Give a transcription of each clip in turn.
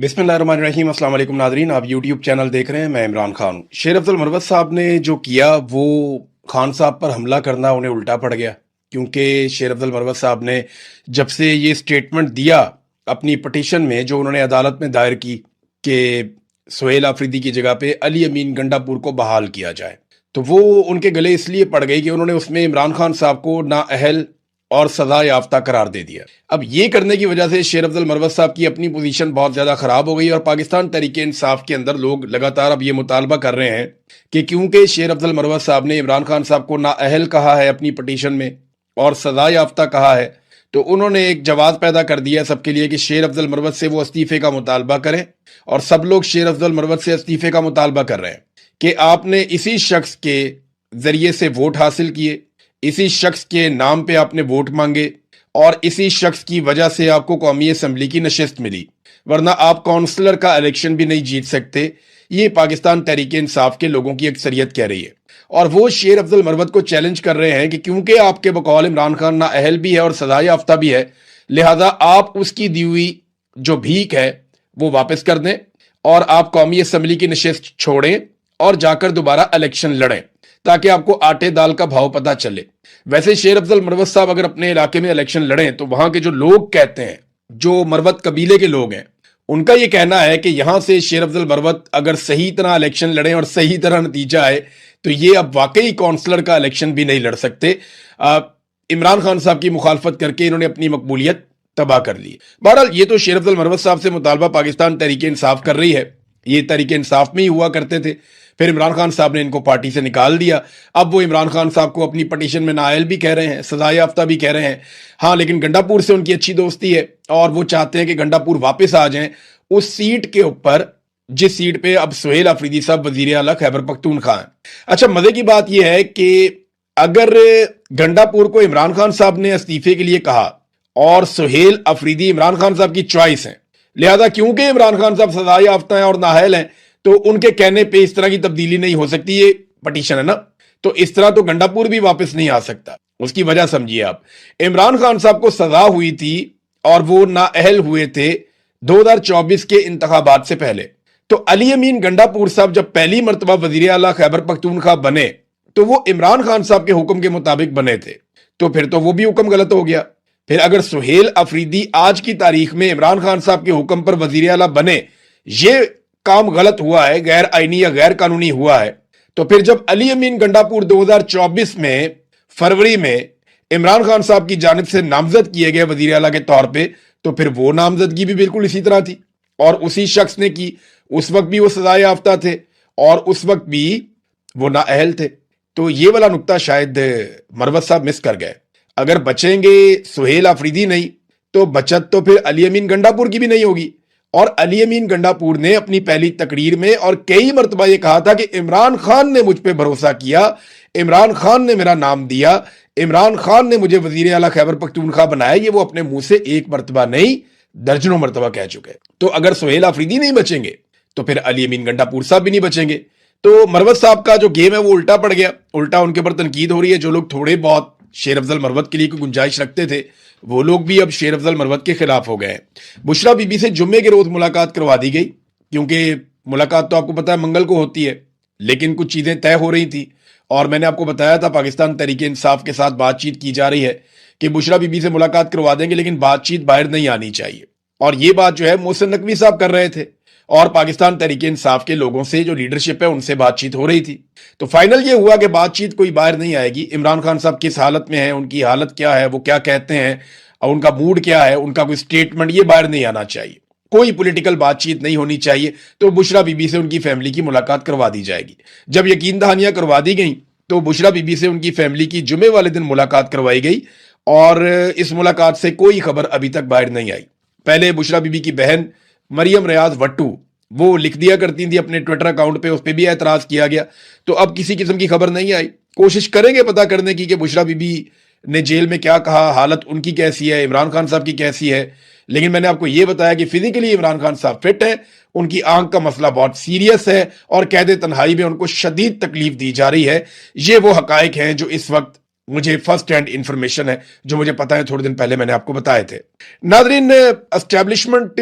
बिस्मिल्लाहिर्रहमानिर्रहीम। अस्सलाम वालेकुम नादरीन, आप यूट्यूब चैनल देख रहे हैं। मैं इमरान खान हूँ। शेर अफजल मरवत साहब ने जो किया वो खान साहब पर हमला करना उन्हें उल्टा पड़ गया, क्योंकि शेर अफजल मरवत साहब ने जब से ये स्टेटमेंट दिया अपनी पटिशन में जो उन्होंने अदालत में दायर की कि सुहेल आफरीदी की जगह पे अली अमीन गंडापुर को बहाल किया जाए, तो वो उनके गले इसलिए पड़ गई कि उन्होंने उसमें इमरान खान साहब को नाअहल और सजा याफ्ता करार दे दिया। अब ये करने की वजह से शेर अफजल मरवत साहब की अपनी पोजीशन बहुत ज्यादा खराब हो गई और पाकिस्तान तहरीक इंसाफ के अंदर लोग लगातार अब ये मुतालबा कर रहे हैं कि क्योंकि शेर अफजल मरवत साहब ने इमरान खान साहब को नाअहल कहा है अपनी पटिशन में और सजा याफ्ता कहा है, तो उन्होंने एक जवाब पैदा कर दिया सबके लिए कि शेर अफजल मरवत से वो इस्तीफे का मुतालबा करें। और सब लोग शेर अफजल मरवत से इस्तीफे का मुतालबा कर रहे हैं कि आपने इसी शख्स के जरिए से वोट हासिल किए, इसी शख्स के नाम पे आपने वोट मांगे और इसी शख्स की वजह से आपको कौमी असम्बली की नशिस्त मिली, वरना आप काउंसलर का इलेक्शन भी नहीं जीत सकते। ये पाकिस्तान तहरीक इंसाफ के लोगों की अक्सरियत कह रही है और वो शेर अफजल मरवत को चैलेंज कर रहे हैं कि क्योंकि आपके बकौल इमरान खान नाअहल भी है और सजा याफ्ता भी है, लिहाजा आप उसकी दी हुई जो भीख है वो वापस कर दें और आप कौमी असम्बली की नशिस्त छोड़ें और जाकर दोबारा इलेक्शन लड़ें ताकि आपको आटे दाल का भाव पता चले। वैसे शेर अफजल मरवत साहब अगर अपने इलाके में इलेक्शन लड़ें तो वहां के जो लोग कहते हैं, जो मरवत कबीले के लोग हैं, उनका ये कहना है कि यहां से शेर अफजल मरवत अगर सही तरह इलेक्शन लड़ें और सही तरह नतीजा आए तो ये अब वाकई काउंसलर का इलेक्शन भी नहीं लड़ सकते। इमरान खान साहब की मुखालफत करके इन्होंने अपनी मकबूलियत तबाह कर ली। बहरहाल ये तो शेर अफजल मरवत साहब से मुतालबा पाकिस्तान तहरीक इंसाफ कर रही है, ये तहरीक इंसाफ में ही हुआ करते थे, फिर इमरान खान साहब ने इनको पार्टी से निकाल दिया। अब वो इमरान खान साहब को अपनी पटिशन में नाअहल भी कह रहे हैं, सजा याफ्ता भी कह रहे हैं। हाँ, लेकिन गंडापुर से उनकी अच्छी दोस्ती है और वो चाहते हैं कि गंडापुर वापस आ जाएं उस सीट के ऊपर जिस सीट पे अब सुहेल आफरीदी साहब वजीर आला खैबर पख्तूनख्वा हैं। अच्छा, मजे की बात यह है कि अगर गंडापुर को इमरान खान साहब ने इस्तीफे के लिए कहा और सुहेल आफरीदी इमरान खान साहब की चॉइस है, लिहाजा क्योंकि इमरान खान साहब सजा याफ्ता हैं और नाअहल हैं तो उनके कहने पे इस तरह की तब्दीली नहीं हो सकती। ये पटिशन है ना, तो इस तरह तो गंडापुर भी वापस नहीं आ सकता। उसकी वजह समझिए आप, इमरान खान साहब को सजा हुई थी और वो नाअहल हुए थे 2024 के इंतखाबात से पहले। तो अली अमीन गंडापुर साहब जब पहली मरतबा वजीर आला खैबर पख्तूनख्वा बने तो वो इमरान खान साहब के हुक्म के मुताबिक बने थे, तो फिर तो वो भी हुक्म गलत हो गया। फिर अगर सुहेल आफरीदी आज की तारीख में इमरान खान साहब के हुक्म पर वजीर आला बने, ये काम गलत हुआ है, गैर आईनी या गैर कानूनी हुआ है, तो फिर जब अली अमीन गंडापुर 2024 में फरवरी में इमरान खान साहब की जानिब से नामजद किए गए वजीर आला के तौर पे, तो फिर वो नामजदगी भी बिल्कुल इसी तरह थी और उसी शख्स ने की। उस वक्त भी वो सजा याफ्ता थे और उस वक्त भी वो नाअहल थे। तो ये वाला नुक्ता शायद मरवत साहब मिस कर गए। अगर बचेंगे सुहेल आफरीदी नहीं तो बचत तो फिर अली अमीन गंडापुर की भी नहीं होगी। और अली अमीन गंडापुर ने अपनी पहली तकरीर में और कई मरतबा ये कहा था कि इमरान खान ने मुझ पे भरोसा किया, इमरान खान ने मेरा नाम दिया, इमरान खान ने मुझे वजीर आला खैबर पख्तूनख्वा बनाया। ये वो अपने मुंह से एक मरतबा नहीं दर्जनों मरतबा कह चुके। तो अगर सुहेल आफरीदी नहीं बचेंगे तो फिर अली अमीन गंडापुर साहब भी नहीं बचेंगे। तो मरवत साहब का जो गेम है वो उल्टा पड़ गया, उल्टा उनके ऊपर तनकीद हो रही है। जो लोग थोड़े बहुत शेर अफजल मरवत के लिए कोई गुंजाइश रखते थे वो लोग भी अब शेर अफजल मरवत के खिलाफ हो गए। बुशरा बीबी से जुम्मे के रोज मुलाकात करवा दी गई, क्योंकि मुलाकात तो आपको पता है मंगल को होती है, लेकिन कुछ चीजें तय हो रही थी और मैंने आपको बताया था पाकिस्तान तहरीक इंसाफ के साथ बातचीत की जा रही है कि बुशरा बीबी से मुलाकात करवा देंगे, लेकिन बातचीत बाहर नहीं आनी चाहिए। और ये बात जो है मोहसिन नकवी साहब कर रहे थे और पाकिस्तान तहरीक इंसाफ के लोगों से जो लीडरशिप है उनसे बातचीत हो रही थी। तो फाइनल ये हुआ कि बातचीत कोई बाहर नहीं आएगी। इमरान खान साहब किस हालत में है, उनकी हालत क्या है, वो क्या कहते हैं और उनका मूड क्या है, उनका कोई स्टेटमेंट ये बाहर नहीं आना चाहिए। कोई पॉलिटिकल बातचीत नहीं होनी चाहिए। तो बुशरा बीबी से उनकी फैमिली की मुलाकात करवा दी जाएगी। जब यकीन दहानियां करवा दी गई तो बुशरा बीबी से उनकी फैमिली की जुमे वाले दिन मुलाकात करवाई गई और इस मुलाकात से कोई खबर अभी तक बाहर नहीं आई। पहले बुशरा बीबी की बहन मरियम रियाज वट्टू वो लिख दिया करती थी अपने ट्विटर अकाउंट पे, उस पर भी एतराज किया गया। तो अब किसी किस्म की खबर नहीं आई। कोशिश करेंगे पता करने की कि बुशरा बीबी ने जेल में क्या कहा, हालत उनकी कैसी है, इमरान खान साहब की कैसी है। लेकिन मैंने आपको यह बताया कि फिजिकली इमरान खान साहब फिट है, उनकी आंख का मसला बहुत सीरियस है और कैद तन्हाई में उनको शदीद तकलीफ दी जा रही है। ये वो हकायक हैं जो इस वक्त मुझे फर्स्ट हैंड इंफॉर्मेशन है, जो मुझे पता है, थोड़े दिन पहले मैंने आपको बताए थे। नादरीन, एस्टेब्लिशमेंट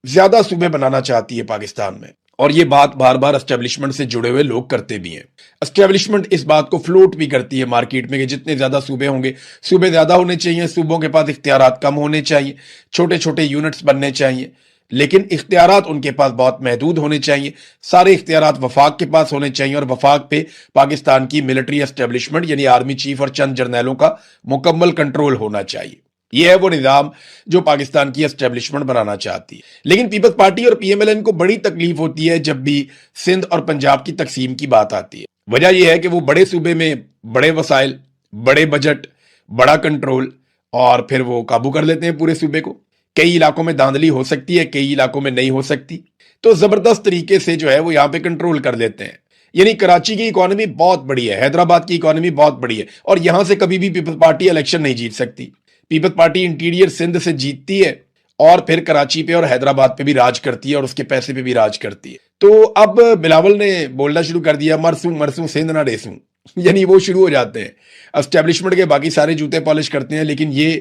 ज्यादा सूबे बनाना चाहती है पाकिस्तान में, और ये बात बार बार एस्टेब्लिशमेंट से जुड़े हुए लोग करते भी हैं। एस्टेब्लिशमेंट इस बात को फ्लोट भी करती है मार्केट में कि जितने ज्यादा सूबे होंगे, सूबे ज्यादा होने चाहिए, सूबों के पास इख्तियारात कम होने चाहिए, छोटे छोटे यूनिट्स बनने चाहिए, लेकिन इख्तियारात उनके पास बहुत महदूद होने चाहिए। सारे इख्तियारात वफाक के पास होने चाहिए, और वफाक पे पाकिस्तान की मिलिट्री एस्टेब्लिशमेंट यानी आर्मी चीफ और चंद जर्नैलों का मुकम्मल कंट्रोल होना चाहिए। यह है वो निजाम जो पाकिस्तान की एस्टेब्लिशमेंट बनाना चाहती है। लेकिन पीपल्स पार्टी और पीएमएलएन को बड़ी तकलीफ होती है जब भी सिंध और पंजाब की तकसीम की बात आती है। वजह यह है कि वो बड़े सूबे में बड़े वसाइल, बड़े बजट, बड़ा कंट्रोल, और फिर वो काबू कर लेते हैं पूरे सूबे को। कई इलाकों में धांधली हो सकती है, कई इलाकों में नहीं हो सकती, तो जबरदस्त तरीके से जो है वो यहां पे कंट्रोल कर लेते हैं। यानी कराची की इकोनॉमी बहुत बड़ी है, हैदराबाद की इकोनॉमी बहुत बड़ी है, और यहां से कभी भी पीपल्स पार्टी इलेक्शन नहीं जीत सकती। पीपल्स पार्टी इंटीरियर सिंध से जीतती है और फिर कराची पे और हैदराबाद पे भी राज करती है, और उसके पैसे पे भी राज करती है। तो अब बिलावल ने बोलना शुरू कर दिया, मरसूं मरसूं सिंध ना डेसूं, यानी वो शुरू हो जाते हैं। एस्टेब्लिशमेंट के बाकी सारे जूते पॉलिश करते हैं, लेकिन ये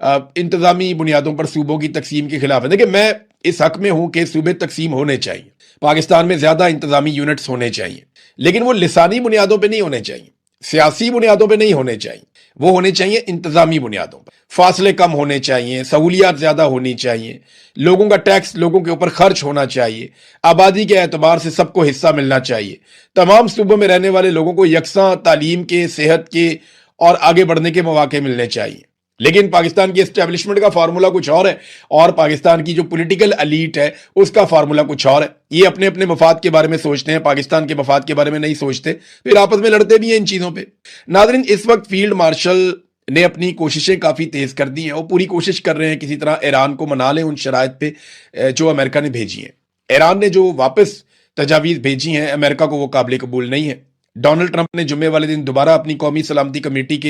इंतजामी बुनियादों पर सूबों की तकसीम के खिलाफ है। देखिए, मैं इस हक में हूं कि सूबे तकसीम होने चाहिए, पाकिस्तान में ज्यादा इंतजामी यूनिट्स होने चाहिए, लेकिन वो लिसानी बुनियादों पे नहीं होने चाहिए, सियासी बुनियादों पे नहीं होने चाहिए, वो होने चाहिए इंतजामी बुनियादों पर। फासले कम होने चाहिए, सहूलियात ज्यादा होनी चाहिए, लोगों का टैक्स लोगों के ऊपर खर्च होना चाहिए, आबादी के एतबार से सबको हिस्सा मिलना चाहिए, तमाम सूबों में रहने वाले लोगों को यकसा तालीम के, सेहत के और आगे बढ़ने के मौके मिलने चाहिए। लेकिन पाकिस्तान की एस्टेब्लिशमेंट का फार्मूला कुछ और है, और पाकिस्तान की जो पॉलिटिकल एलीट है उसका फार्मूला कुछ और है। ये अपने अपने मफाद के बारे में सोचते हैं, पाकिस्तान के मफाद के बारे में नहीं सोचते, फिर आपस में लड़ते भी हैं इन चीजों पे। नादरीन, इस वक्त फील्ड मार्शल ने अपनी कोशिशें काफी तेज कर दी हैं, वो पूरी कोशिश कर रहे हैं किसी तरह ईरान को मना लें उन शराइत पे जो अमेरिका ने भेजी है। ईरान ने जो वापस तजावीज भेजी हैं अमेरिका को वो काबिल कबूल नहीं है। डोनाल्ड ट्रंप ने जुम्मे वाले दिन दोबारा अपनी कौमी सलामती कमेटी के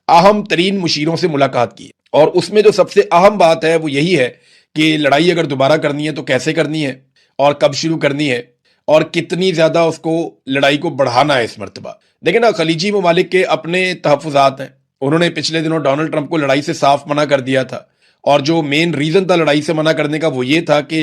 अहम तरीन मुशीरों से मुलाकात की, और उसमें जो सबसे अहम बात है वो यही है कि लड़ाई अगर दोबारा करनी है तो कैसे करनी है, और कब शुरू करनी है, और कितनी ज्यादा उसको लड़ाई को बढ़ाना है इस मरतबा। देखिए ना, खलीजी ममालिक के अपने तहफुजात हैं। उन्होंने पिछले दिनों डोनाल्ड ट्रंप को लड़ाई से साफ मना कर दिया था, और जो मेन रीजन था लड़ाई से मना करने का वो ये था कि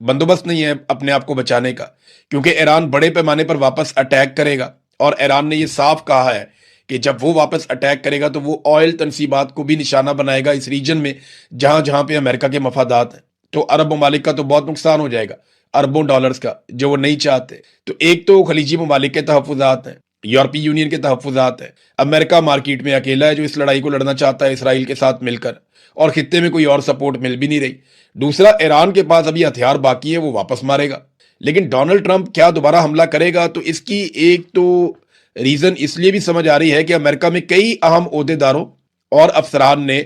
बंदोबस्त नहीं है अपने आप को बचाने का, क्योंकि ईरान बड़े पैमाने पर वापस अटैक करेगा, और ईरान ने ये साफ कहा है कि जब वो वापस अटैक करेगा तो वो ऑयल तनसीबात को भी निशाना बनाएगा इस रीजन में जहां जहां पे अमेरिका के मफादात हैं। तो अरब ममालिक का तो बहुत नुकसान हो जाएगा, अरबों डॉलर्स का, जो वो नहीं चाहते। तो एक तो खलीजी ममालिक के तहफुजात हैं, यूरोपीय यूनियन के तहफुजात हैं, अमेरिका मार्केट में अकेला है जो इस लड़ाई को लड़ना चाहता है इसराइल के साथ मिलकर, और खित्ते में कोई और सपोर्ट मिल भी नहीं रही। दूसरा, ईरान के पास अभी हथियार बाकी है, वो वापस मारेगा। लेकिन डोनाल्ड ट्रंप क्या दोबारा हमला करेगा, तो इसकी एक तो रीजन इसलिए भी समझ आ रही है कि अमेरिका में कई अहम ओहदेदारों और अफसरान ने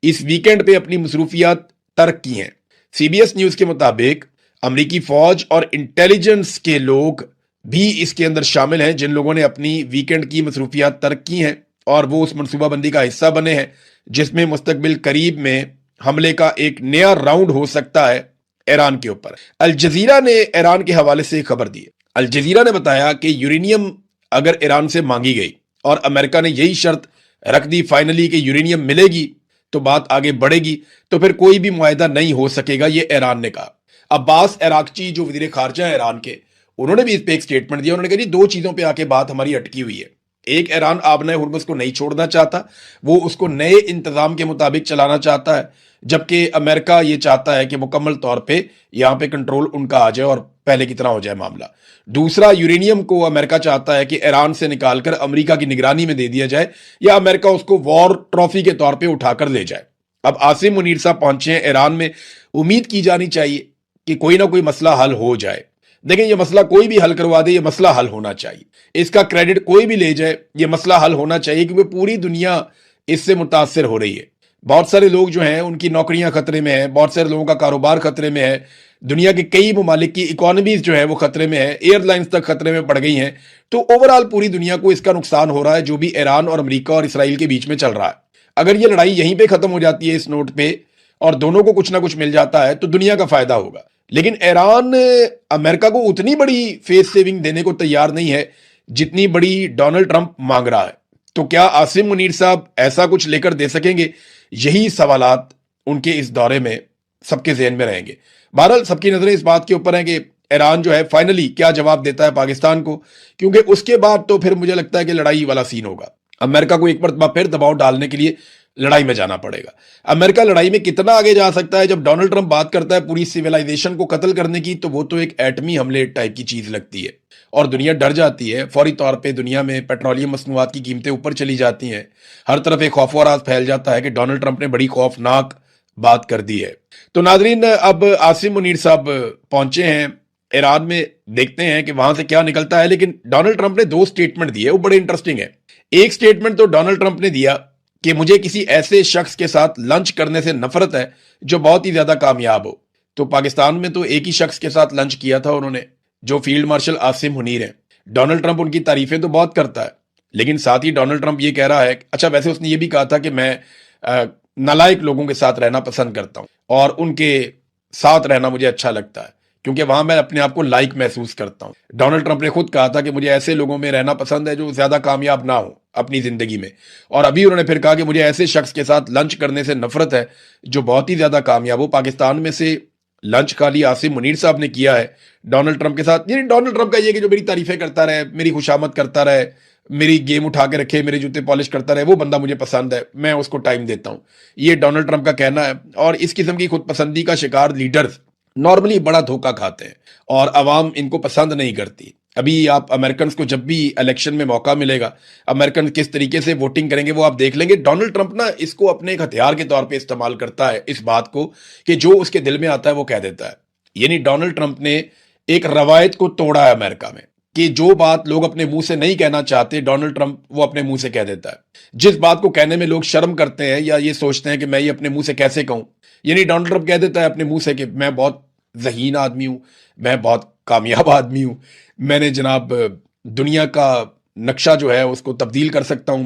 इस वीकेंड पे अपनी मसरूफियात तर्क की हैं। सीबीएस न्यूज के मुताबिक अमेरिकी फौज और इंटेलिजेंस के लोग भी इसके अंदर शामिल हैं, जिन लोगों ने अपनी वीकेंड की मसरूफियात तर्क की हैं, और वो उस मनसूबाबंदी का हिस्सा बने हैं जिसमें मुस्तकबिल करीब में हमले का एक नया राउंड हो सकता है ईरान के ऊपर। अल जजीरा ने ईरान के हवाले से खबर दी है। अल जजीरा ने बताया कि यूरेनियम अगर ईरान से मांगी गई और अमेरिका ने यही शर्त रख दी फाइनली कि यूरेनियम मिलेगी तो बात आगे बढ़ेगी, तो फिर कोई भी मुआहिदा नहीं हो सकेगा, ये ईरान ने कहा। अब्बास अराक्ची जो वजीर खारजा है ईरान के, उन्होंने भी इस पे एक स्टेटमेंट दिया। उन्होंने कहा जी, दो चीजों पे आके बात हमारी अटकी हुई है। एक, ईरान आबना हुर्मुज़ को नहीं छोड़ना चाहता, वो उसको नए इंतजाम के मुताबिक चलाना चाहता है, जबकि अमेरिका ये चाहता है कि मुकम्मल तौर पे यहाँ पे कंट्रोल उनका आ जाए और पहले की तरह हो जाए मामला। दूसरा, यूरेनियम को अमेरिका चाहता है कि ईरान से निकालकर अमेरिका की निगरानी में दे दिया जाए, या अमेरिका उसको वॉर ट्रॉफी के तौर पे उठाकर ले जाए। अब आसिम मुनीर साहब पहुंचे हैं ईरान में, उम्मीद की जानी चाहिए कि कोई ना कोई मसला हल हो जाए। देखें, ये मसला कोई भी हल करवा दे, ये मसला हल होना चाहिए, इसका क्रेडिट कोई भी ले जाए, ये मसला हल होना चाहिए, क्योंकि पूरी दुनिया इससे मुतासर हो रही है। बहुत सारे लोग जो हैं उनकी नौकरियां खतरे में है, बहुत सारे लोगों का कारोबार खतरे में है, दुनिया के कई ममालिक की इकोनॉमीज जो है वो खतरे में है, एयरलाइंस तक खतरे में पड़ गई हैं। तो ओवरऑल पूरी दुनिया को इसका नुकसान हो रहा है जो भी ईरान और अमेरिका और इसराइल के बीच में चल रहा है। अगर ये लड़ाई यहीं पे खत्म हो जाती है इस नोट पे, और दोनों को कुछ ना कुछ मिल जाता है, तो दुनिया का फायदा होगा। लेकिन ईरान अमेरिका को उतनी बड़ी फेस सेविंग देने को तैयार नहीं है जितनी बड़ी डोनाल्ड ट्रंप मांग रहा है। तो क्या आसिम मुनीर साहब ऐसा कुछ लेकर दे सकेंगे? यही सवालात उनके इस दौरे में सबके ज़हन में रहेंगे। बहरहाल सबकी नजरें इस बात के ऊपर हैं कि ईरान जो है फाइनली क्या जवाब देता है पाकिस्तान को, क्योंकि उसके बाद तो फिर मुझे लगता है कि लड़ाई वाला सीन होगा। अमेरिका को एक मरतबा फिर दबाव डालने के लिए लड़ाई में जाना पड़ेगा। अमेरिका लड़ाई में कितना आगे जा सकता है? जब डोनाल्ड ट्रंप बात करता है पूरी सिविलाइजेशन को कत्ल करने की, तो वो तो एक एटमी हमले टाइप की चीज लगती है और दुनिया डर जाती है। फौरी तौर पे दुनिया में पेट्रोलियम मसनूआत की कीमतें ऊपर चली जाती हैं। हर तरफ एक खौफ व राज फैल जाता है कि डोनाल्ड ट्रंप ने बड़ी खौफनाक बात कर दी है। तो नाजरीन, अब आसिम मुनीर साहब पहुंचे हैं ईरान में, देखते हैं कि वहां से क्या निकलता है। लेकिन डोनाल्ड ट्रंप ने 2 स्टेटमेंट दिए, वो बड़े इंटरेस्टिंग है। एक स्टेटमेंट तो डोनाल्ड ट्रंप ने दिया कि मुझे किसी ऐसे शख्स के साथ लंच करने से नफरत है जो बहुत ही ज्यादा कामयाब हो। तो पाकिस्तान में तो एक ही शख्स के साथ लंच किया था उन्होंने, जो फील्ड मार्शल आसिम मुनीर हैं। डोनाल्ड ट्रंप उनकी तारीफें तो बहुत करता है, लेकिन साथ ही डोनाल्ड ट्रंप ये कह रहा है, अच्छा वैसे उसने ये भी कहा था कि मैं नालायक लोगों के साथ रहना पसंद करता हूं और उनके साथ रहना मुझे अच्छा लगता है, क्योंकि वहां मैं अपने आप को लाइक महसूस करता हूं। डोनाल्ड ट्रंप ने खुद कहा था कि मुझे ऐसे लोगों में रहना पसंद है जो ज्यादा कामयाब ना हो अपनी जिंदगी में। और अभी उन्होंने फिर कहा कि मुझे ऐसे शख्स के साथ लंच करने से नफरत है जो बहुत ही ज्यादा कामयाब हो। पाकिस्तान में से लंच खाली आसिम मुनीर साहब ने किया है डोनाल्ड ट्रंप के साथ। यानी डोनाल्ड ट्रंप का ये कि जो मेरी तारीफें करता रहे, मेरी खुशामद करता रहे, मेरी गेम उठा के रखे, मेरे जूते पॉलिश करता रहे, वो बंदा मुझे पसंद है, मैं उसको टाइम देता हूं। ये डोनाल्ड ट्रंप का कहना है। और इस किस्म की खुद पसंदी का शिकार लीडर्स नॉर्मली बड़ा धोखा खाते हैं और अवाम इनको पसंद नहीं करती। अभी आप अमेरिकन को जब भी इलेक्शन में मौका मिलेगा, अमेरिकन किस तरीके से वोटिंग करेंगे वो आप देख लेंगे। डोनाल्ड ट्रंप ना इसको अपने एक हथियार के तौर पे इस्तेमाल करता है, इस बात को कि जो उसके दिल में आता है वो कह देता है। यानी डोनाल्ड ट्रंप ने एक रवायत को तोड़ा है अमेरिका में कि जो बात लोग अपने मुंह से नहीं कहना चाहते, डोनाल्ड ट्रंप वो अपने मुंह से कह देता है। जिस बात को कहने में लोग शर्म करते हैं या ये सोचते हैं कि मैं ये अपने मुंह से कैसे कहूं, यानी डोनाल्ड ट्रंप कह देता है अपने मुंह से कि मैं बहुत ज़हीन आदमी हूं, मैं बहुत कामयाब आदमी हूं, मैंने जनाब दुनिया का नक्शा जो है उसको तब्दील कर सकता हूं।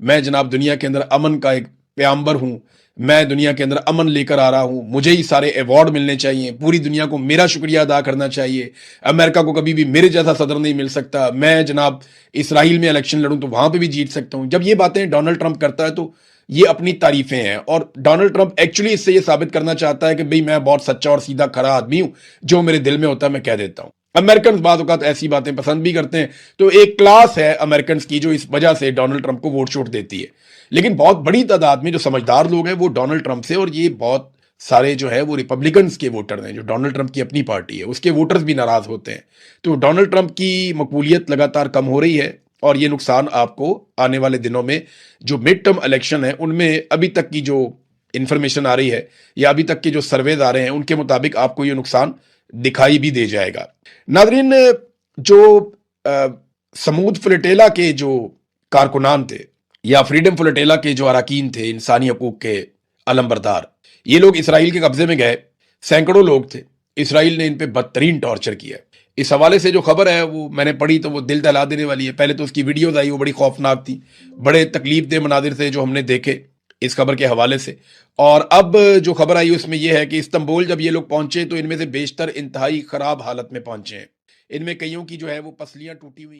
मैं जनाब दुनिया के अंदर अमन का एक प्याम्बर हूं, मैं दुनिया के अंदर अमन लेकर आ रहा हूं, मुझे ही सारे अवार्ड मिलने चाहिए, पूरी दुनिया को मेरा शुक्रिया अदा करना चाहिए, अमेरिका को कभी भी मेरे जैसा सदर नहीं मिल सकता, मैं जनाब इसराइल में इलेक्शन लड़ूं तो वहां पे भी जीत सकता हूं। जब ये बातें डोनाल्ड ट्रंप करता है तो ये अपनी तारीफें हैं और डोनाल्ड ट्रंप एक्चुअली इससे ये साबित करना चाहता है कि भाई मैं बहुत सच्चा और सीधा खरा आदमी हूं, जो मेरे दिल में होता है मैं कह देता हूं। अमेरिकन बात औकात ऐसी बातें पसंद भी करते हैं। तो एक क्लास है अमेरिकन की जो इस वजह से डोनाल्ड ट्रंप को वोट छूट देती है। लेकिन बहुत बड़ी तादाद में जो समझदार लोग हैं वो डोनाल्ड ट्रंप से, और ये बहुत सारे जो है वो रिपब्लिकन्स के वोटर हैं, जो डोनाल्ड ट्रंप की अपनी पार्टी है उसके वोटर्स भी नाराज होते हैं। तो डोनाल्ड ट्रंप की मकबूलियत लगातार कम हो रही है और ये नुकसान आपको आने वाले दिनों में जो मिड टर्म इलेक्शन है उनमें अभी तक की जो इंफॉर्मेशन आ रही है या अभी तक के जो सर्वेज आ रहे हैं उनके मुताबिक आपको ये नुकसान दिखाई भी दे जाएगा। नाजरीन, जो समूद फ्लोटेला के जो कारकुनान थे या फ्रीडम फ्लोटेला के जो अरकान थे, इंसानी हकूक के अलमबरदार, ये लोग इसराइल के कब्जे में गए, सैकड़ों लोग थे। इसराइल ने इन पे बदतरीन टॉर्चर किया। इस हवाले से जो खबर है वो मैंने पढ़ी तो वो दिल दहला देने वाली है। पहले तो उसकी वीडियोज आई, वो बड़ी खौफनाक थी, बड़े तकलीफ दे मनाजिर थे जो हमने देखे इस खबर के हवाले से। और अब जो खबर आई उसमें यह है कि इस्तांबुल जब ये लोग पहुंचे तो इनमें से बेशतर इंतहाई खराब हालत में पहुंचे हैं। इनमें कईयों की जो है वो पसलियां टूटी हुई